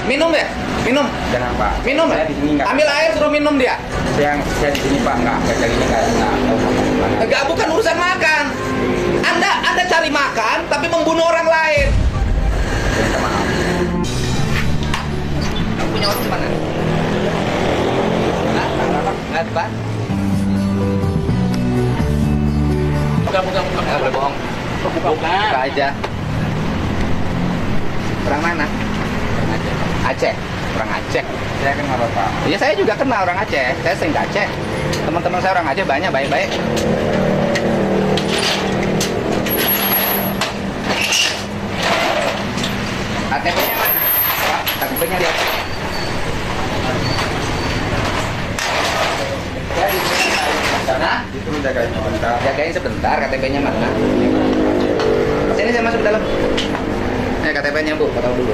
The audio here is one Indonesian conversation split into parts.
Minum ya? Minum. Jangan Pak. Minum ya? Saya di sini nggak. Ambil air suruh minum dia. Saya di sini Pak nggak cari ini nggak tahu gimana. Enggak, bukan urusan makan. Anda cari makan tapi membunuh orang lain. Minta maaf. Kamu punya orang di mana? Hah? Apa? Bukan. Nggak boleh bohong. Buka aja. Orang mana? Aceh. Orang Aceh. Saya kenal Bapak. Iya, saya juga kenal orang Aceh. Saya sering ke Aceh. Teman-teman saya orang Aceh banyak, baik-baik. KTP-nya mana? KTP-nya di Aceh. Ya, di sana. Disuruh jagain sebentar. Jagain sebentar, KTP-nya mana? Sini saya masuk ke dalam. KTP-nya Bu, tahu dulu.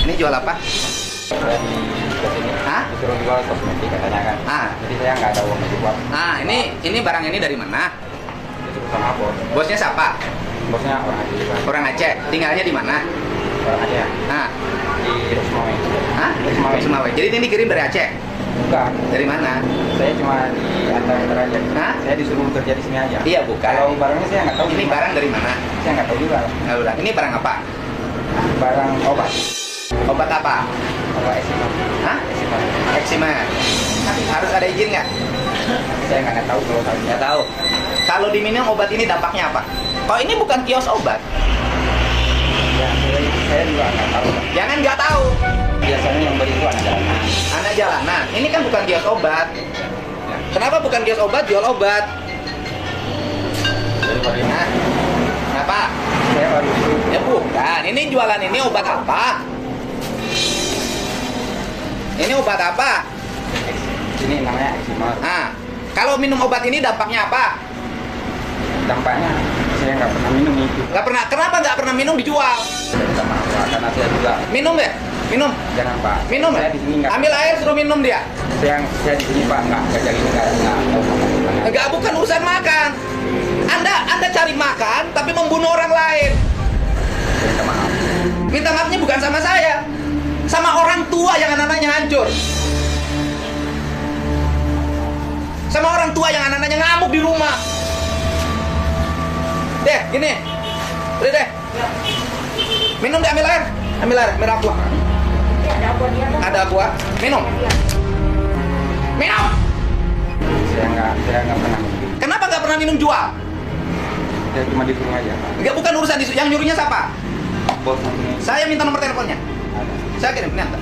Ini jual apa? Hah? Disuruh jual kosmetik katanya kan. Jadi saya nggak ada uang buat. Ini barang ini dari mana? Disuruh sama bos. Bosnya siapa? Bosnya orang Aceh juga. Orang Aceh. Tinggalnya di mana? Orang Aceh. Di Rosmawe. Rosmawe. Rosmawe. Jadi ini dikirim dari Aceh? Bukan. Dari mana? Saya cuma di antar aja. Saya disuruh kerja di sini aja. Iya, bukan. Kalau barangnya saya nggak tahu. Ini barang dari mana? Saya nggak tahu juga. Ini barang apa? Barang obat. Obat apa? Obat eczema. Hah? Eczema. Harus ada izin nggak? Saya nggak tahu kalau saya. Nggak tahu. Kalau diminum obat ini dampaknya apa? Kalau ini bukan kios obat. Ya, saya juga nggak tahu. Jangan nggak tahu. Biasanya yang beli itu anak jalanan. Anak jalanan. Ini kan bukan kios obat. Kenapa bukan kios obat, jual obat? Nah, kenapa? Saya baru disuruh. Ya bukan. Ini jualan ini obat apa? Ini obat apa? Ini namanya eczema. Kalau minum obat ini dampaknya apa? Dampaknya saya nggak pernah minum itu. Nggak pernah. Kenapa nggak pernah minum dijual? Saya minta maaf Pak, karena saya juga. Minum ya? Minum. Jangan Pak. Minum ya? Saya di sini nggak. Ambil air suruh minum dia. Saya di sini Pak nggak cari ini nggak tahu gimana. Enggak, bukan urusan makan. Anda cari makan tapi membunuh orang lain. Saya minta maaf. Minta maafnya bukan sama saya, sama orang tua yang anak-anaknya hancur. Sama orang tua yang anak-anaknya ngamuk di rumah. Deh, gini. Udah deh. Minum deh, ambil air. Ambil air, ambil aqua. Ada aqua. Minum. Minum. Saya nggak pernah minum. Kenapa nggak pernah minum jual? Saya cuma disuruh aja Pak. Enggak, bukan urusan yang nyuruhnya siapa? Bos ini. Saya minta nomor teleponnya. Ada. Saya kirim, ini antar.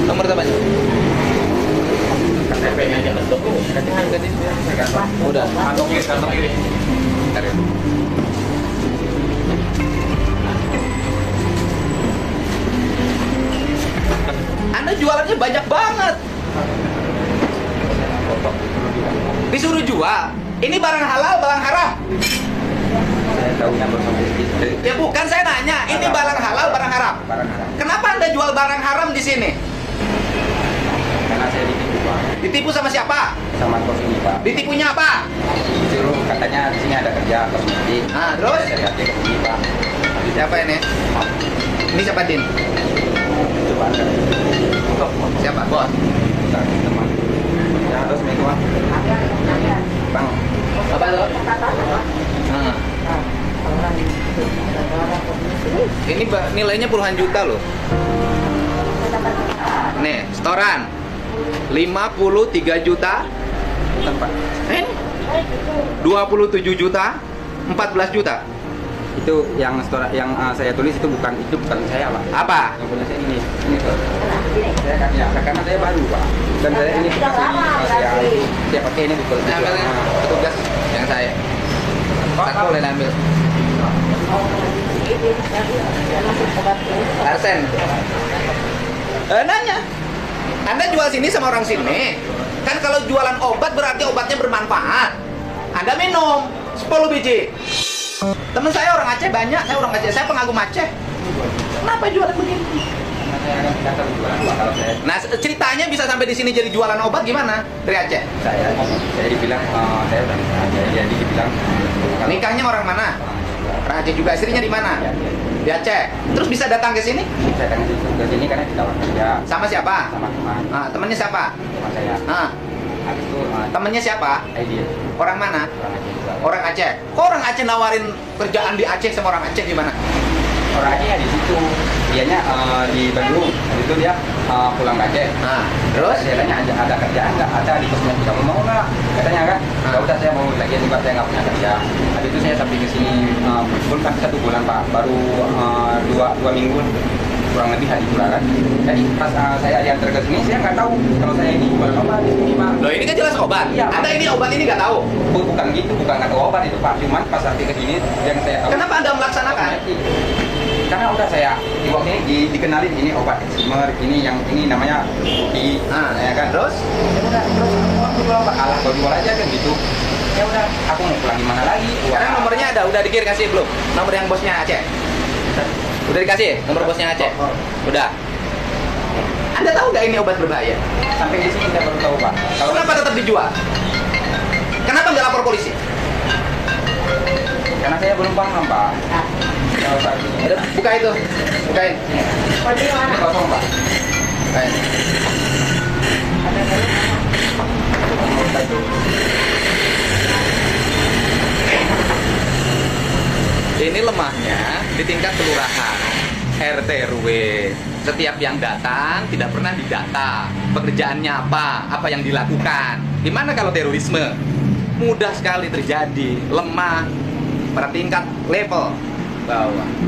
Nomor teleponnya. KTP-nya aja bentuk. Udah. Kantong kiri. Bentar ya. Anda jualannya banyak banget. Disuruh jual. Ini barang halal, barang haram. Saya tahunya bersama. Ya bukan, saya nanya. Ini barang halal, barang haram. Barang haram. Kenapa Anda jual barang haram di sini? Karena saya ditipu Pak. Ditipu sama siapa? Sama bos ini Pak. Ditipunya apa? Disuruh katanya di sini ada kerja kosmetik. Terus? Saya lihat ke sini Pak. Siapa ini? Ini siapa, Din? Coba ada. Siapa? Bos? Teman. Ya terus itu Pak. Bang. Apa lo? Ini nilainya puluhan juta loh. Nih, setoran 53 juta. Bukan Pak. 27 juta, 14 juta. Itu yang saya tulis itu bukan saya Pak. Apa? Yang punya saya ini tuh. Saya kan ya, karena saya baru Pak. Dan saya ini saya pakai ini betul. Ambil petugas yang saya. Satu boleh ambil. Arsen. Nanya. Anda jual sini sama orang sini. Kan kalau jualan obat berarti obatnya bermanfaat. Anda minum 10 biji. Teman saya orang Aceh banyak, saya orang Aceh, saya pengagum Aceh. Kenapa jualan begini? Nah, ceritanya bisa sampai di sini jadi jualan obat gimana? Dari Aceh? Saya dibilang saya udah jadi dibilang Kalau Nikahnya orang mana? Orang Aceh juga. Istrinya di mana? Ya, Di Aceh. Terus bisa datang ke sini? saya datang ke sini karena ditawar kerja Sama siapa? sama teman Temennya siapa? teman saya. Habis itu Temennya siapa? dia Orang mana? orang Aceh juga. Orang Aceh. Kok orang Aceh nawarin kerjaan di Aceh sama orang Aceh gimana? Orang Aceh ya di situ. Dianya di Bandung. Habis itu dia pulang ke Aceh. Terus? Saya tanya ada kerjaan nggak? Ada di kosnya. Kamu mau nggak? Katanya kan. Ya udah saya mau lagi juga saya nggak punya kerja. Habis itu saya sampai ke sini belum sampai 1 bulan Pak. Baru 2 minggu kurang lebih hari bulan. Jadi pas saya diantar ke sini saya nggak tahu kalau saya ini jualan obat di sini Pak. Loh, ini kan jelas obat. Iya, Pak. Anda ini obat ini nggak tahu. Bukan gitu, bukan nggak tahu obat itu Pak. Cuman pas sampai ke sini yang saya tahu. Kenapa Anda melaksanakan? Karena udah saya di waktu ini dikenalin ini obat Eksimer, ini yang ini namanya di ya kan. Terus? Ya udah, terus aku jual Pak, alah kau jual aja kan gitu. Ya udah, aku mau pulang gimana lagi? Sekarang nomornya ada, udah dikasih belum? Nomor yang bosnya Aceh? Udah dikasih nomor bosnya Aceh? Udah. Anda tahu nggak ini obat berbahaya? Sampai di sini saya baru tahu Pak. Kalau Kenapa tetap dijual? Kenapa nggak lapor polisi? karena saya belum paham Pak. Kalau saat ini Udah, buka itu, bukain. ini kosong Pak. Bukain. Ini lemahnya di tingkat kelurahan, RT RW. Setiap yang datang tidak pernah didata. Pekerjaannya apa yang dilakukan. Gimana kalau terorisme? Mudah sekali terjadi, lemah pada tingkat level bawah.